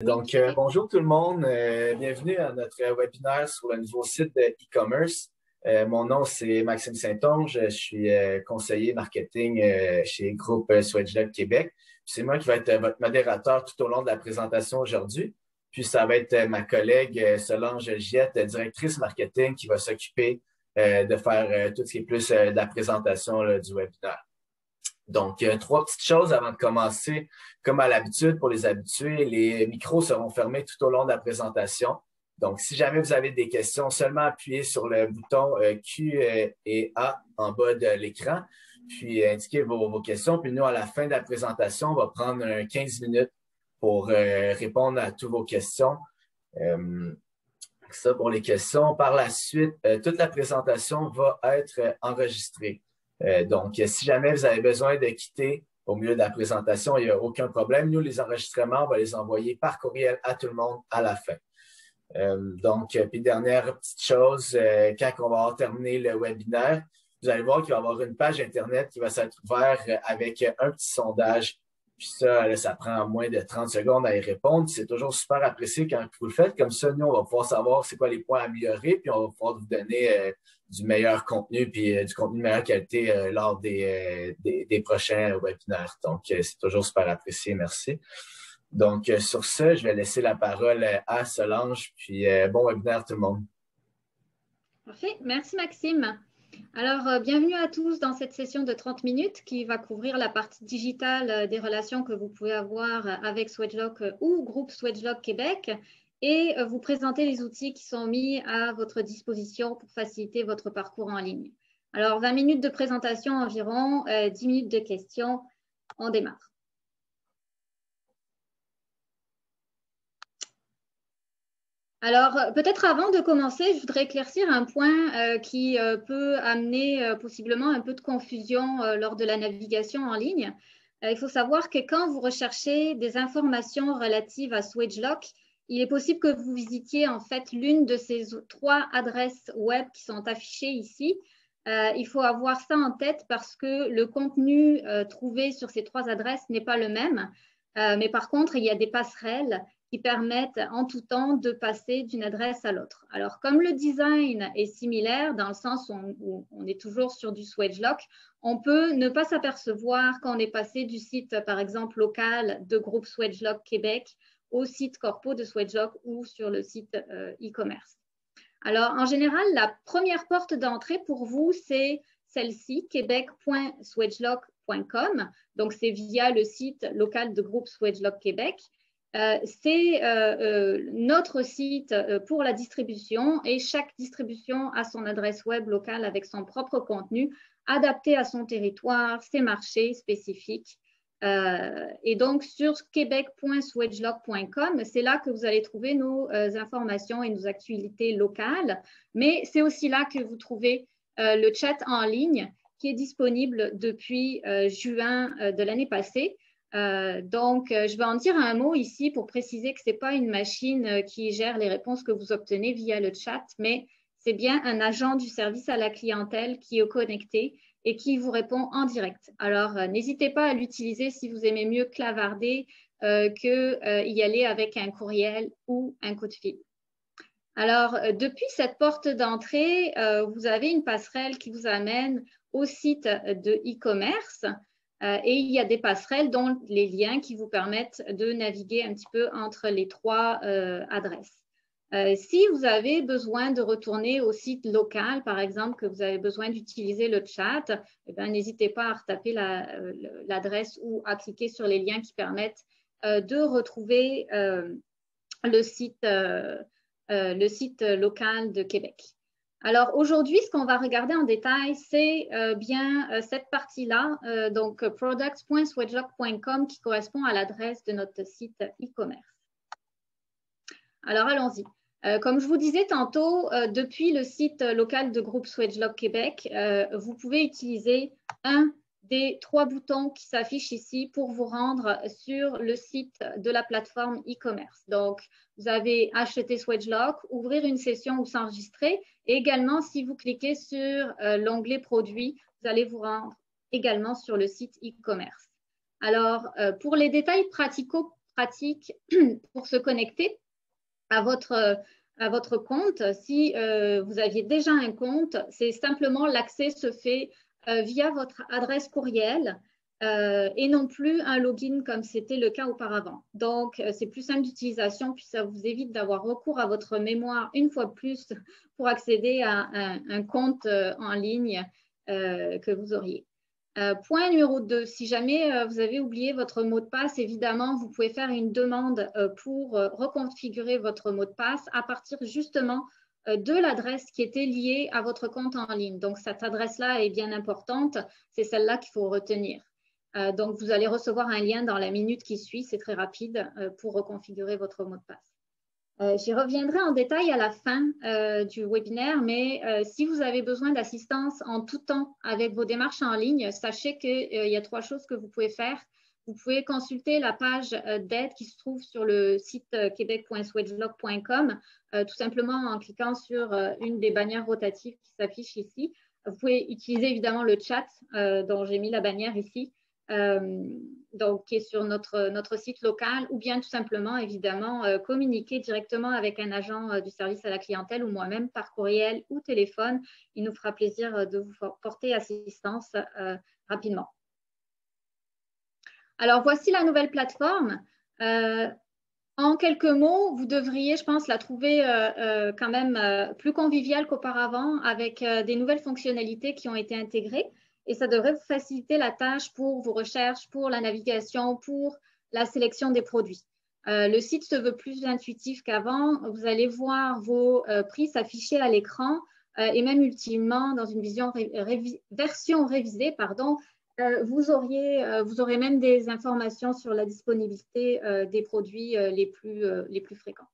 Bonjour tout le monde. Bienvenue à notre webinaire sur le nouveau site de e-commerce. Mon nom, c'est Maxime Saint-Onge. Je suis conseiller marketing chez Groupe Swedgelab Québec. C'est moi qui vais être votre modérateur tout au long de la présentation aujourd'hui. Puis ça va être ma collègue Solange Giette, directrice marketing, qui va s'occuper de faire tout ce qui est plus de la présentation du webinaire. Donc, trois petites choses avant de commencer. Comme à l'habitude, pour les habitués, les micros seront fermés tout au long de la présentation. Donc, si jamais vous avez des questions, seulement appuyez sur le bouton Q et A en bas de l'écran, puis indiquez vos questions. Puis nous, à la fin de la présentation, on va prendre 15 minutes pour répondre à toutes vos questions. Ça pour les questions. Par la suite, toute la présentation va être enregistrée. Donc, si jamais vous avez besoin de quitter au milieu de la présentation, il n'y a aucun problème. Nous, les enregistrements, on va les envoyer par courriel à tout le monde à la fin. Puis dernière petite chose, quand on va avoir terminé le webinaire, vous allez voir qu'il va y avoir une page Internet qui va s'être ouverte avec un petit sondage. Puis ça, ça prend moins de 30 secondes à y répondre. C'est toujours super apprécié quand vous le faites. Comme ça, nous, on va pouvoir savoir c'est quoi les points à améliorer, puis on va pouvoir vous donner du meilleur contenu, puis du contenu de meilleure qualité lors des prochains webinaires. Donc, c'est toujours super apprécié. Merci. Donc, sur ce, je vais laisser la parole à Solange, puis bon webinaire tout le monde. Parfait. Merci Maxime. Alors, bienvenue à tous dans cette session de 30 minutes qui va couvrir la partie digitale des relations que vous pouvez avoir avec Swedgelok ou groupe Swedgelok Québec et vous présenter les outils qui sont mis à votre disposition pour faciliter votre parcours en ligne. Alors, 20 minutes de présentation environ, 10 minutes de questions. On démarre. Alors, peut-être avant de commencer, je voudrais éclaircir un point qui peut amener possiblement un peu de confusion lors de la navigation en ligne. Il faut savoir que quand vous recherchez des informations relatives à Swedgelok, il est possible que vous visitiez en fait l'une de ces trois adresses web qui sont affichées ici. Il faut avoir ça en tête parce que le contenu trouvé sur ces trois adresses n'est pas le même. Mais par contre, il y a des passerelles qui permettent en tout temps de passer d'une adresse à l'autre. Alors, comme le design est similaire, dans le sens où on est toujours sur du Swedgelok, on peut ne pas s'apercevoir quand on est passé du site, par exemple, local de groupe Swedgelok Québec au site corpo de Swedgelok ou sur le site e-commerce. Alors, en général, la première porte d'entrée pour vous, c'est celle-ci, québec.swedgelok.com. Donc, c'est via le site local de groupe Swedgelok Québec. C'est notre site pour la distribution et chaque distribution a son adresse web locale avec son propre contenu adapté à son territoire, ses marchés spécifiques. Et donc, sur québec.swedgelok.com, c'est là que vous allez trouver nos informations et nos actualités locales, mais c'est aussi là que vous trouvez le chat en ligne qui est disponible depuis juin de l'année passée. Je vais en dire un mot ici pour préciser que ce n'est pas une machine qui gère les réponses que vous obtenez via le chat, mais c'est bien un agent du service à la clientèle qui est connecté et qui vous répond en direct. Alors, n'hésitez pas à l'utiliser si vous aimez mieux clavarder qu'y aller avec un courriel ou un coup de fil. Alors, depuis cette porte d'entrée, vous avez une passerelle qui vous amène au site de e-commerce. Et il y a des passerelles dont les liens qui vous permettent de naviguer un petit peu entre les trois adresses. Si vous avez besoin de retourner au site local, par exemple, que vous avez besoin d'utiliser le chat, n'hésitez pas à retaper l'adresse ou à cliquer sur les liens qui permettent de retrouver le site local de Québec. Alors aujourd'hui, ce qu'on va regarder en détail, c'est bien cette partie-là, donc products.swedgelok.com qui correspond à l'adresse de notre site e-commerce. Alors allons-y. Comme je vous disais tantôt, depuis le site local de groupe Swedgelok Québec, vous pouvez utiliser un des trois boutons qui s'affichent ici pour vous rendre sur le site de la plateforme e-commerce. Donc, vous avez acheter Swedgelok, ouvrir une session ou s'enregistrer. Et également, si vous cliquez sur l'onglet produits, vous allez vous rendre également sur le site e-commerce. Alors, pour les détails pratique pour se connecter à votre compte. Si vous aviez déjà un compte, c'est simplement l'accès se fait via votre adresse courriel et non plus un login comme c'était le cas auparavant. Donc, c'est plus simple d'utilisation, puis ça vous évite d'avoir recours à votre mémoire une fois de plus pour accéder à un compte en ligne que vous auriez. Point numéro 2, si jamais vous avez oublié votre mot de passe, évidemment, vous pouvez faire une demande pour reconfigurer votre mot de passe à partir justement de l'adresse qui était liée à votre compte en ligne. Donc, cette adresse-là est bien importante, c'est celle-là qu'il faut retenir. Donc, vous allez recevoir un lien dans la minute qui suit, c'est très rapide pour reconfigurer votre mot de passe. J'y reviendrai en détail à la fin du webinaire, mais si vous avez besoin d'assistance en tout temps avec vos démarches en ligne, sachez qu'il y a 3 choses que vous pouvez faire. Vous pouvez consulter la page d'aide qui se trouve sur le site québec.swedgelog.com, tout simplement en cliquant sur une des bannières rotatives qui s'affiche ici. Vous pouvez utiliser évidemment le chat dont j'ai mis la bannière ici. Donc, qui est sur notre site local, ou bien tout simplement, évidemment, communiquer directement avec un agent du service à la clientèle ou moi-même par courriel ou téléphone. Il nous fera plaisir de vous porter assistance rapidement. Alors, voici la nouvelle plateforme. En quelques mots, vous devriez, je pense, la trouver quand même plus conviviale qu'auparavant avec des nouvelles fonctionnalités qui ont été intégrées. Et ça devrait vous faciliter la tâche pour vos recherches, pour la navigation, pour la sélection des produits. Le site se veut plus intuitif qu'avant. Vous allez voir vos prix s'afficher à l'écran et même ultimement, dans une version révisée, vous aurez même des informations sur la disponibilité des produits les plus fréquents.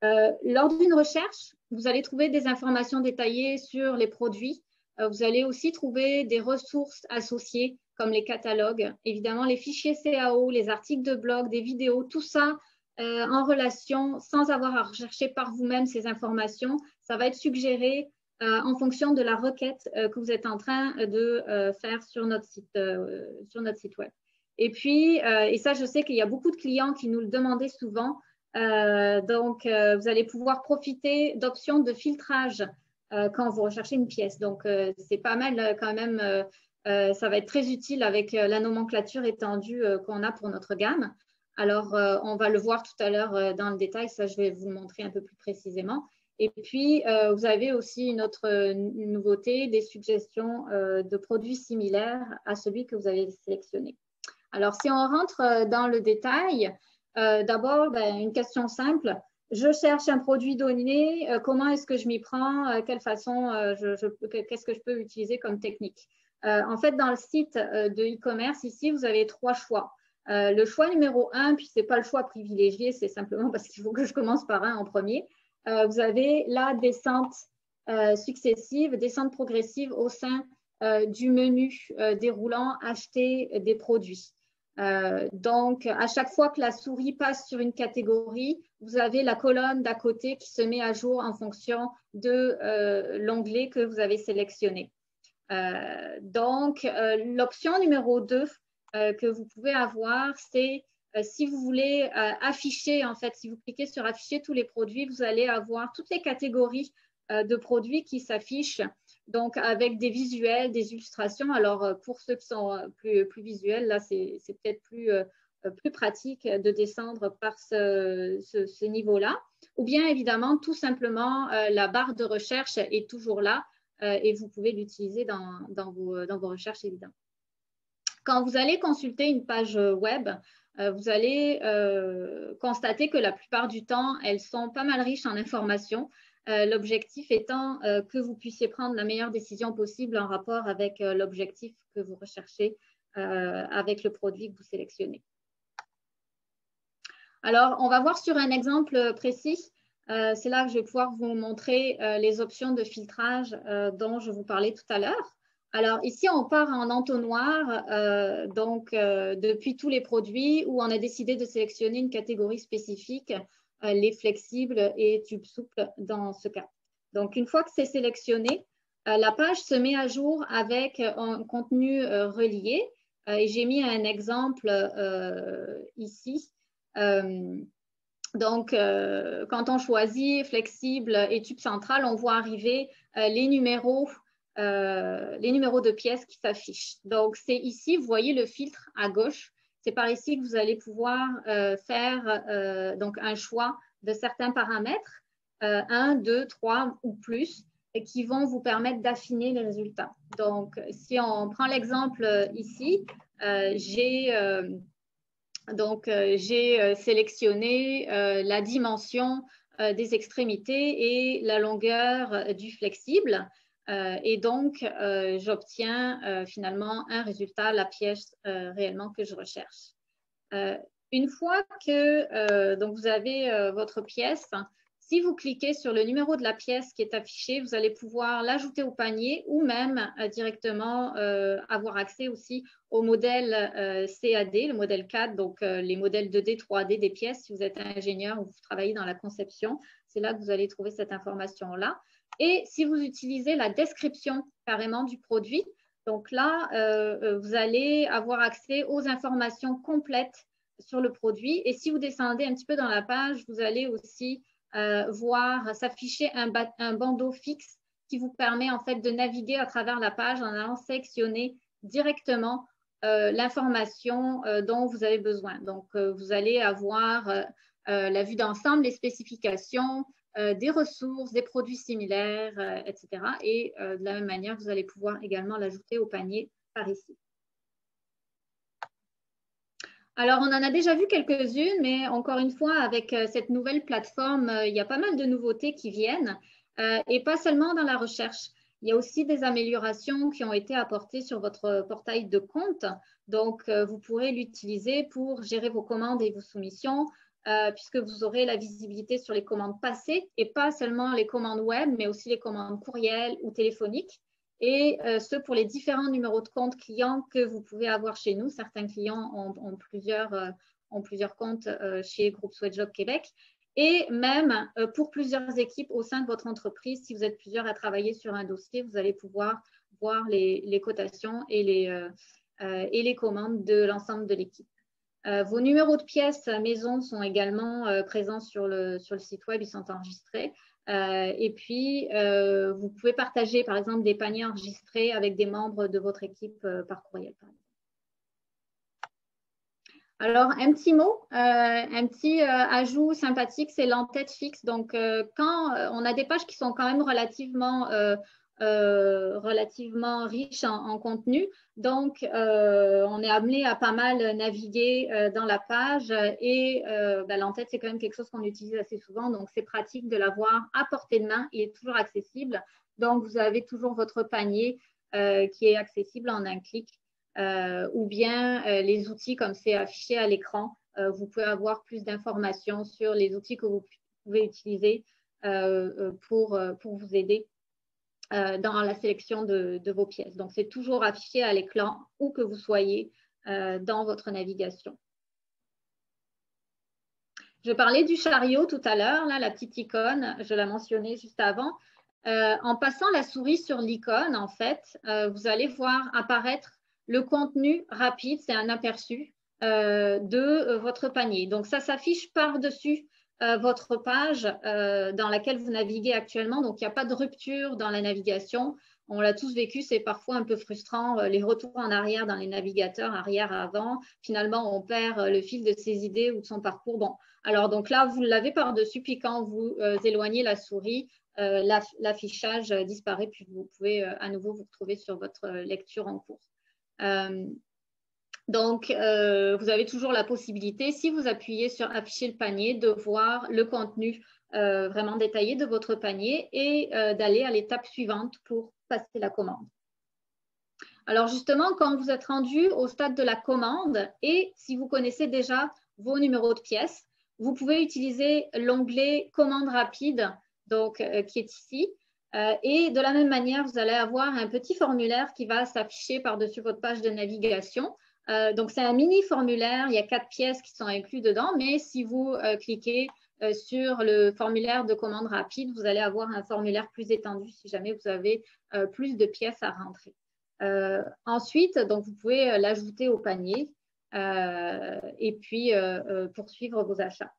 Lors d'une recherche, vous allez trouver des informations détaillées sur les produits. Vous allez aussi trouver des ressources associées comme les catalogues, évidemment les fichiers CAO, les articles de blog, des vidéos, tout ça en relation sans avoir à rechercher par vous-même ces informations. Ça va être suggéré en fonction de la requête que vous êtes en train de faire sur notre site web. Et puis, et ça, je sais qu'il y a beaucoup de clients qui nous le demandaient souvent, donc vous allez pouvoir profiter d'options de filtrage quand vous recherchez une pièce. Donc, c'est pas mal quand même. Ça va être très utile avec la nomenclature étendue qu'on a pour notre gamme. Alors, on va le voir tout à l'heure dans le détail. Ça, je vais vous le montrer un peu plus précisément. Et puis, vous avez aussi une autre nouveauté, des suggestions de produits similaires à celui que vous avez sélectionné. Alors, si on rentre dans le détail, d'abord, une question simple. Je cherche un produit donné, comment est-ce que je m'y prends, quelle façon, qu'est-ce que je peux utiliser comme technique. En fait, dans le site de e-commerce, ici, vous avez 3 choix. Le choix numéro 1, puis ce n'est pas le choix privilégié, c'est simplement parce qu'il faut que je commence par un en premier. Vous avez la descente successive, descente progressive au sein du menu déroulant acheter des produits. Donc, à chaque fois que la souris passe sur une catégorie, vous avez la colonne d'à côté qui se met à jour en fonction de l'onglet que vous avez sélectionné. Donc, l'option numéro 2 que vous pouvez avoir, c'est si vous voulez afficher, en fait, si vous cliquez sur afficher tous les produits, vous allez avoir toutes les catégories de produits qui s'affichent, donc avec des visuels, des illustrations. Alors, pour ceux qui sont plus visuels, là, c'est peut-être plus pratique de descendre par ce niveau-là. Ou bien, évidemment, tout simplement, la barre de recherche est toujours là et vous pouvez l'utiliser dans vos recherches, évidemment. Quand vous allez consulter une page web, vous allez constater que la plupart du temps, elles sont pas mal riches en informations. L'objectif étant que vous puissiez prendre la meilleure décision possible en rapport avec l'objectif que vous recherchez avec le produit que vous sélectionnez. Alors, on va voir sur un exemple précis. C'est là que je vais pouvoir vous montrer les options de filtrage dont je vous parlais tout à l'heure. Alors, ici, on part en entonnoir, depuis tous les produits où on a décidé de sélectionner une catégorie spécifique, les flexibles et tubes souples dans ce cas. Donc, une fois que c'est sélectionné, la page se met à jour avec un contenu relié. Et j'ai mis un exemple ici Donc, quand on choisit flexible et tube central, on voit arriver les numéros de pièces qui s'affichent. Donc, c'est ici, vous voyez le filtre à gauche. C'est par ici que vous allez pouvoir faire donc un choix de certains paramètres, 1, 2, 3 ou plus, et qui vont vous permettre d'affiner les résultats. Donc, si on prend l'exemple ici, j'ai sélectionné la dimension des extrémités et la longueur du flexible. Et donc, j'obtiens finalement un résultat, la pièce réellement que je recherche. Une fois que donc vous avez votre pièce, si vous cliquez sur le numéro de la pièce qui est affiché, vous allez pouvoir l'ajouter au panier ou même directement avoir accès aussi au modèle CAD, le modèle CAD, donc les modèles 2D, 3D des pièces. Si vous êtes ingénieur ou vous travaillez dans la conception, c'est là que vous allez trouver cette information-là. Et si vous utilisez la description carrément du produit, donc là, vous allez avoir accès aux informations complètes sur le produit. Et si vous descendez un petit peu dans la page, vous allez aussi voir s'afficher un bandeau fixe qui vous permet en fait de naviguer à travers la page en allant sélectionner directement l'information dont vous avez besoin. Donc, vous allez avoir la vue d'ensemble, les spécifications, des ressources, des produits similaires, etc. Et de la même manière, vous allez pouvoir également l'ajouter au panier par ici. Alors, on en a déjà vu quelques-unes, mais encore une fois, avec cette nouvelle plateforme, il y a pas mal de nouveautés qui viennent, et pas seulement dans la recherche. Il y a aussi des améliorations qui ont été apportées sur votre portail de compte. Donc, vous pourrez l'utiliser pour gérer vos commandes et vos soumissions, puisque vous aurez la visibilité sur les commandes passées et pas seulement les commandes web, mais aussi les commandes courriels ou téléphoniques. Et ce pour les différents numéros de compte clients que vous pouvez avoir chez nous. Certains clients ont plusieurs comptes chez Groupe Sweatshop Québec. Et même pour plusieurs équipes au sein de votre entreprise, si vous êtes plusieurs à travailler sur un dossier, vous allez pouvoir voir les cotations et les commandes de l'ensemble de l'équipe. Vos numéros de pièces maison sont également présents sur le site web, ils sont enregistrés. Et puis, vous pouvez partager, par exemple, des paniers enregistrés avec des membres de votre équipe par courriel, par exemple. Alors, un petit mot, un petit ajout sympathique, c'est l'en-tête fixe. Donc, quand on a des pages qui sont quand même relativement riches en contenu, donc on est amené à pas mal naviguer dans la page et l'en-tête, c'est quand même quelque chose qu'on utilise assez souvent, donc c'est pratique de l'avoir à portée de main, il est toujours accessible. Donc, vous avez toujours votre panier qui est accessible en un clic. Ou bien les outils comme c'est affiché à l'écran, vous pouvez avoir plus d'informations sur les outils que vous pouvez utiliser pour vous aider dans la sélection de vos pièces. Donc, c'est toujours affiché à l'écran où que vous soyez dans votre navigation. Je parlais du chariot tout à l'heure, là, la petite icône, je la mentionnais juste avant. En passant la souris sur l'icône, en fait, vous allez voir apparaître le contenu rapide, c'est un aperçu de votre panier. Donc, ça s'affiche par-dessus votre page dans laquelle vous naviguez actuellement. Donc, il n'y a pas de rupture dans la navigation. On l'a tous vécu, c'est parfois un peu frustrant, les retours en arrière dans les navigateurs, arrière-avant. Finalement, on perd le fil de ses idées ou de son parcours. Bon, alors donc là, vous l'avez par-dessus, puis quand vous éloignez la souris, l'affichage disparaît, puis vous pouvez à nouveau vous retrouver sur votre lecture en cours. Donc, vous avez toujours la possibilité, si vous appuyez sur afficher le panier, de voir le contenu vraiment détaillé de votre panier et d'aller à l'étape suivante pour passer la commande. Alors justement, quand vous êtes rendu au stade de la commande et si vous connaissez déjà vos numéros de pièces, vous pouvez utiliser l'onglet commande rapide, donc, qui est ici. Et de la même manière, vous allez avoir un petit formulaire qui va s'afficher par-dessus votre page de navigation. Donc, c'est un mini formulaire, il y a 4 pièces qui sont incluses dedans, mais si vous cliquez sur le formulaire de commande rapide, vous allez avoir un formulaire plus étendu si jamais vous avez plus de pièces à rentrer. Ensuite, donc, vous pouvez l'ajouter au panier et puis poursuivre vos achats.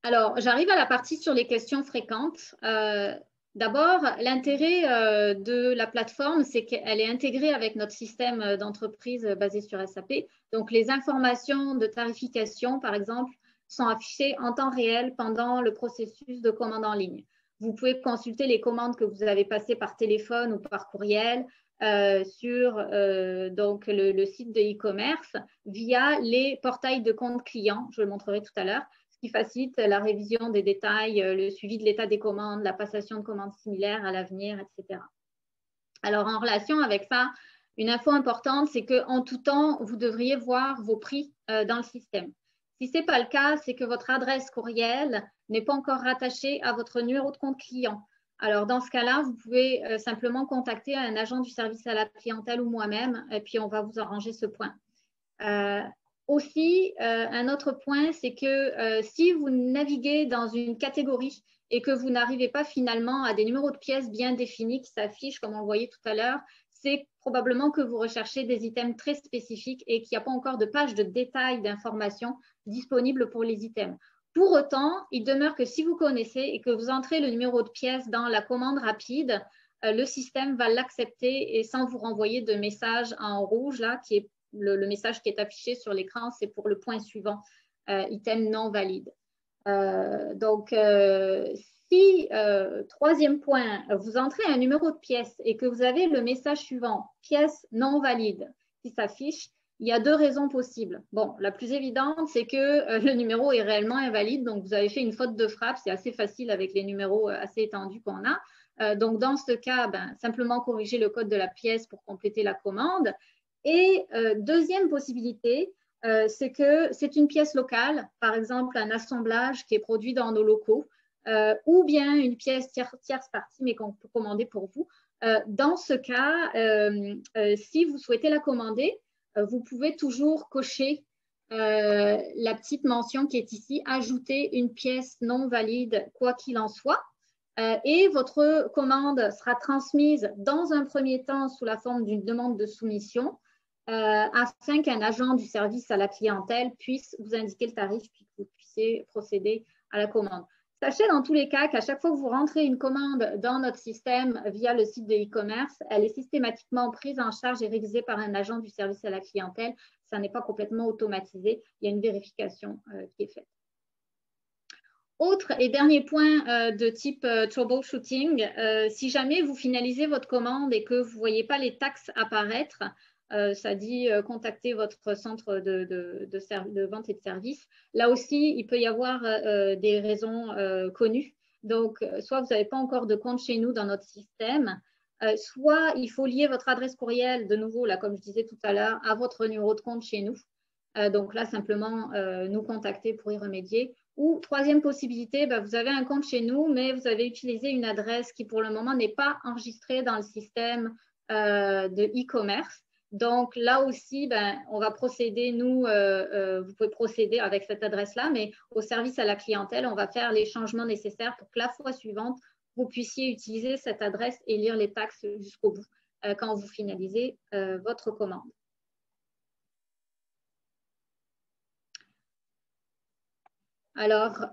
Alors, j'arrive à la partie sur les questions fréquentes. D'abord, l'intérêt de la plateforme, c'est qu'elle est intégrée avec notre système d'entreprise basé sur SAP. Donc, les informations de tarification, par exemple, sont affichées en temps réel pendant le processus de commande en ligne. Vous pouvez consulter les commandes que vous avez passées par téléphone ou par courriel sur donc le site de e-commerce via les portails de compte client. Je le montrerai tout à l'heure, ce qui facilite la révision des détails, le suivi de l'état des commandes, la passation de commandes similaires à l'avenir, etc. Alors, en relation avec ça, une info importante, c'est qu'en tout temps, vous devriez voir vos prix dans le système. Si ce n'est pas le cas, c'est que votre adresse courriel n'est pas encore rattachée à votre numéro de compte client. Alors, dans ce cas-là, vous pouvez simplement contacter un agent du service à la clientèle ou moi-même, et puis on va vous arranger ce point. Aussi, un autre point, c'est que si vous naviguez dans une catégorie et que vous n'arrivez pas finalement à des numéros de pièces bien définis qui s'affichent, comme on le voyait tout à l'heure, c'est probablement que vous recherchez des items très spécifiques et qu'il n'y a pas encore de page de détail d'informations disponibles pour les items. Pour autant, il demeure que si vous connaissez et que vous entrez le numéro de pièce dans la commande rapide, le système va l'accepter et sans vous renvoyer de message en rouge, là, qui est le message qui est affiché sur l'écran, c'est pour le point suivant, item non valide. Si, troisième point, vous entrez un numéro de pièce et que vous avez le message suivant, pièce non valide, qui s'affiche, il y a deux raisons possibles. Bon, la plus évidente, c'est que le numéro est réellement invalide, donc vous avez fait une faute de frappe, c'est assez facile avec les numéros assez étendus qu'on a. Donc, dans ce cas, simplement corriger le code de la pièce pour compléter la commande. Et deuxième possibilité, c'est que c'est une pièce locale, par exemple un assemblage qui est produit dans nos locaux, ou bien une pièce tierce partie, mais qu'on peut commander pour vous. Dans ce cas, si vous souhaitez la commander, vous pouvez toujours cocher la petite mention qui est ici, ajouter une pièce non valide, quoi qu'il en soit. Et votre commande sera transmise dans un premier temps sous la forme d'une demande de soumission afin qu'un agent du service à la clientèle puisse vous indiquer le tarif puis que vous puissiez procéder à la commande. Sachez dans tous les cas qu'à chaque fois que vous rentrez une commande dans notre système via le site de e-commerce, elle est systématiquement prise en charge et révisée par un agent du service à la clientèle. Ça n'est pas complètement automatisé. Il y a une vérification qui est faite. Autre et dernier point de type troubleshooting, si jamais vous finalisez votre commande et que vous ne voyez pas les taxes apparaître, ça dit contacter votre centre de vente et de service. Là aussi, il peut y avoir des raisons connues. Donc, soit vous n'avez pas encore de compte chez nous dans notre système, soit il faut lier votre adresse courriel, de nouveau, là, comme je disais tout à l'heure, à votre numéro de compte chez nous. Donc là, simplement nous contacter pour y remédier. Ou troisième possibilité, vous avez un compte chez nous, mais vous avez utilisé une adresse qui pour le moment n'est pas enregistrée dans le système de e-commerce. Donc là aussi, on va procéder, nous, vous pouvez procéder avec cette adresse-là, mais au service à la clientèle, on va faire les changements nécessaires pour que la fois suivante, vous puissiez utiliser cette adresse et lire les taxes jusqu'au bout quand vous finalisez votre commande. Alors,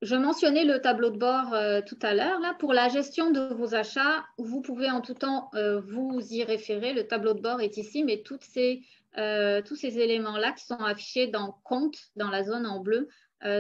je mentionnais le tableau de bord tout à l'heure. Là, pour la gestion de vos achats, vous pouvez en tout temps vous y référer. Le tableau de bord est ici, mais tous ces éléments-là qui sont affichés dans Compte, dans la zone en bleu,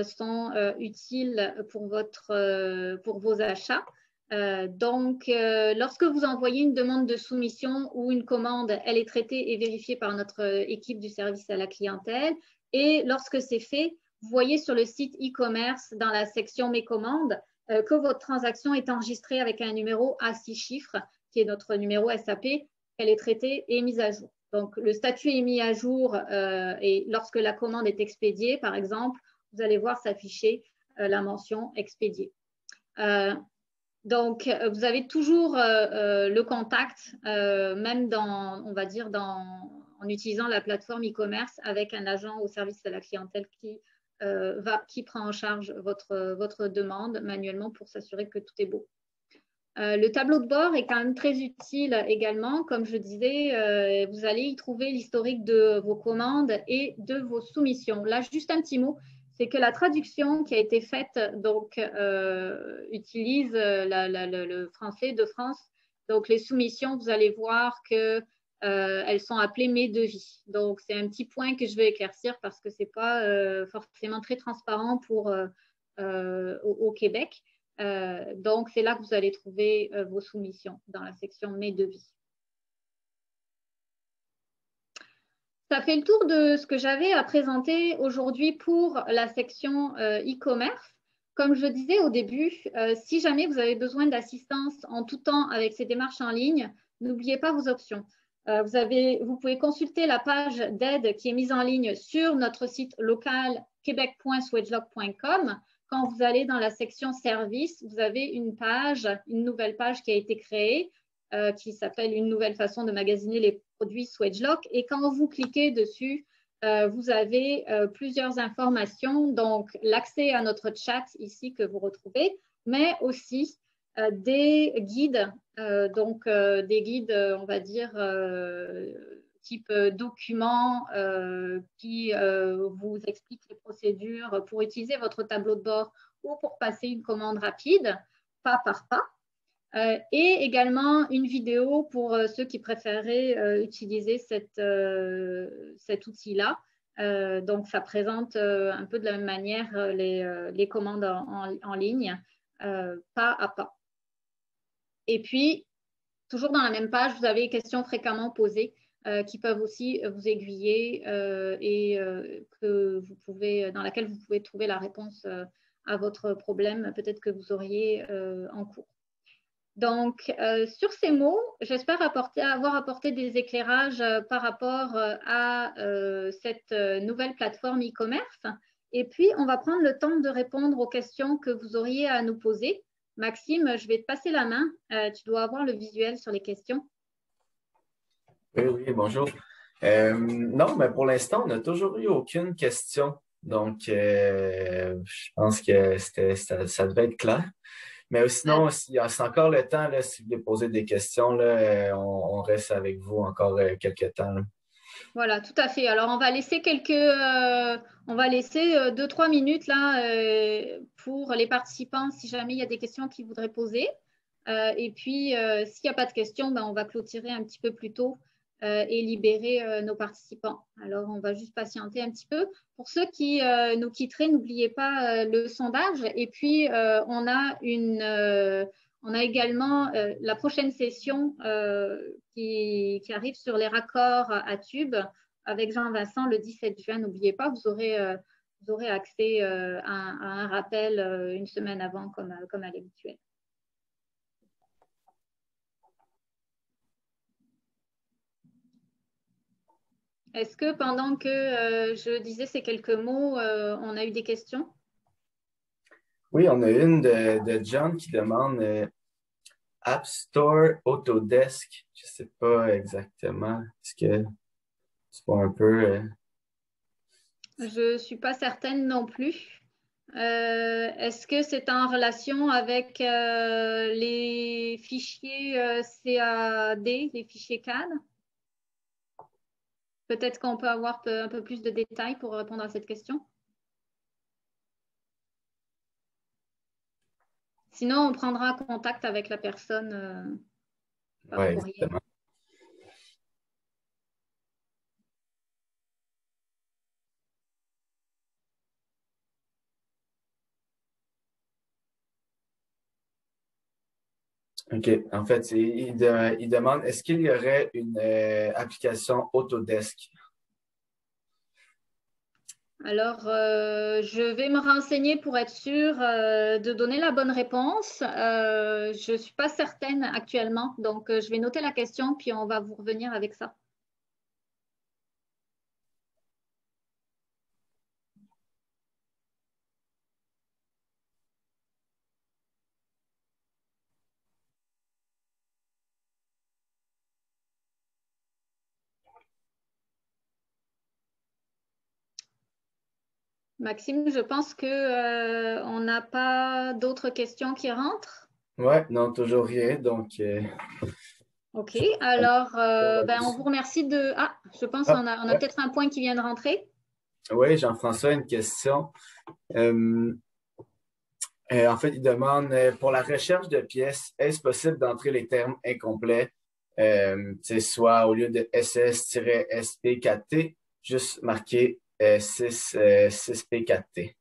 sont utiles pour vos achats. Lorsque vous envoyez une demande de soumission ou une commande, elle est traitée et vérifiée par notre équipe du service à la clientèle. Et lorsque c'est fait, vous voyez sur le site e-commerce, dans la section Mes commandes, que votre transaction est enregistrée avec un numéro à 6 chiffres, qui est notre numéro SAP, qu'elle est traitée et mise à jour. Donc, le statut est mis à jour et lorsque la commande est expédiée, par exemple, vous allez voir s'afficher la mention expédiée. Donc, vous avez toujours le contact, même on va dire, en utilisant la plateforme e-commerce avec un agent au service de la clientèle qui prend en charge votre demande manuellement pour s'assurer que tout est beau. Le tableau de bord est quand même très utile également. Comme je disais, vous allez y trouver l'historique de vos commandes et de vos soumissions. Là, juste un petit mot, c'est que la traduction qui a été faite donc, utilise le français de France. Donc, les soumissions, vous allez voir que elles sont appelées mes devis. Donc, c'est un petit point que je vais éclaircir parce que ce n'est pas forcément très transparent au Québec. Donc, c'est là que vous allez trouver vos soumissions dans la section mes devis. Ça fait le tour de ce que j'avais à présenter aujourd'hui pour la section e-commerce. Comme je disais au début, si jamais vous avez besoin d'assistance en tout temps avec ces démarches en ligne, n'oubliez pas vos options. Vous pouvez consulter la page d'aide qui est mise en ligne sur notre site local québec.swedgelog.com. Quand vous allez dans la section services, vous avez une nouvelle page qui a été créée qui s'appelle une nouvelle façon de magasiner les produits Swedgelog. Et quand vous cliquez dessus, vous avez plusieurs informations, donc l'accès à notre chat ici que vous retrouvez, mais aussi des guides, des guides, on va dire, type documents qui vous expliquent les procédures pour utiliser votre tableau de bord ou pour passer une commande rapide, pas par pas. Et également une vidéo pour ceux qui préféraient utiliser cet outil-là. Donc, ça présente un peu de la même manière les commandes en ligne, pas à pas. Et puis, toujours dans la même page, vous avez les questions fréquemment posées qui peuvent aussi vous aiguiller et dans laquelle vous pouvez trouver la réponse à votre problème, peut-être que vous auriez en cours. Donc, sur ces mots, j'espère avoir apporté des éclairages par rapport à cette nouvelle plateforme e-commerce. Et puis, on va prendre le temps de répondre aux questions que vous auriez à nous poser. Maxime, je vais te passer la main. Tu dois avoir le visuel sur les questions. Oui, bonjour. Non, mais pour l'instant, on n'a toujours eu aucune question. Donc, je pense que ça devait être clair. Mais sinon, c'est encore le temps, là, si vous voulez poser des questions, là, on reste avec vous encore quelques temps, là. Voilà, tout à fait. Alors, on va laisser 2-3 minutes là pour les participants si jamais il y a des questions qu'ils voudraient poser. Et puis, s'il n'y a pas de questions, ben, on va clôturer un petit peu plus tôt et libérer nos participants. Alors, on va juste patienter un petit peu. Pour ceux qui nous quitteraient, n'oubliez pas le sondage. Et puis, on a également la prochaine session qui arrive sur les raccords à tube avec Jean-Vincent le 17 juin. N'oubliez pas, vous aurez accès à un rappel une semaine avant comme à l'habituel. Est-ce que pendant que je disais ces quelques mots, on a eu des questions? Oui, on a une de John qui demande App Store Autodesk. Je ne sais pas exactement. Est-ce que c'est pas un peu. Je ne suis pas certaine non plus. Est-ce que c'est en relation avec les fichiers CAD, les fichiers CAD? Peut-être qu'on peut avoir un peu plus de détails pour répondre à cette question. Sinon, on prendra contact avec la personne par Ouais, courrier. exactement. OK. En fait, il demande est-ce qu'il y aurait une application Autodesk? Alors, je vais me renseigner pour être sûre de donner la bonne réponse. Je ne suis pas certaine actuellement, donc je vais noter la question, puis on va vous revenir avec ça. Maxime, je pense qu'on n'a pas d'autres questions qui rentrent. Ouais, non, toujours rien. Donc, OK. Alors, ben, on vous remercie de… Ah, je pense ah, qu'on a ouais. peut-être un point qui vient de rentrer. Oui, Jean-François, une question. Euh, en fait, il demande pour la recherche de pièces, est-ce possible d'entrer les termes incomplets, soit au lieu de SS-SP4T, juste marquer 6P4T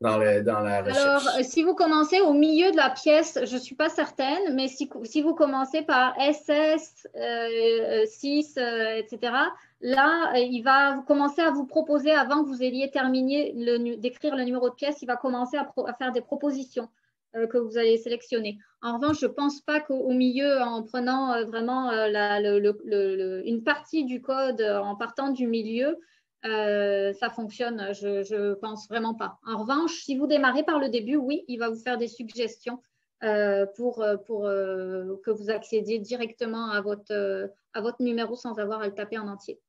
dans la Alors, recherche. si vous commencez au milieu de la pièce, je ne suis pas certaine, mais si vous commencez par SS, 6, etc., là, il va commencer à vous proposer, avant que vous ayez terminé d'écrire le numéro de pièce, il va commencer à faire des propositions que vous allez sélectionner. En revanche, je ne pense pas qu'au milieu, en prenant vraiment une partie du code, en partant du milieu, ça fonctionne, je pense vraiment pas. En revanche, si vous démarrez par le début, oui, il va vous faire des suggestions pour que vous accédiez directement à votre numéro sans avoir à le taper en entier.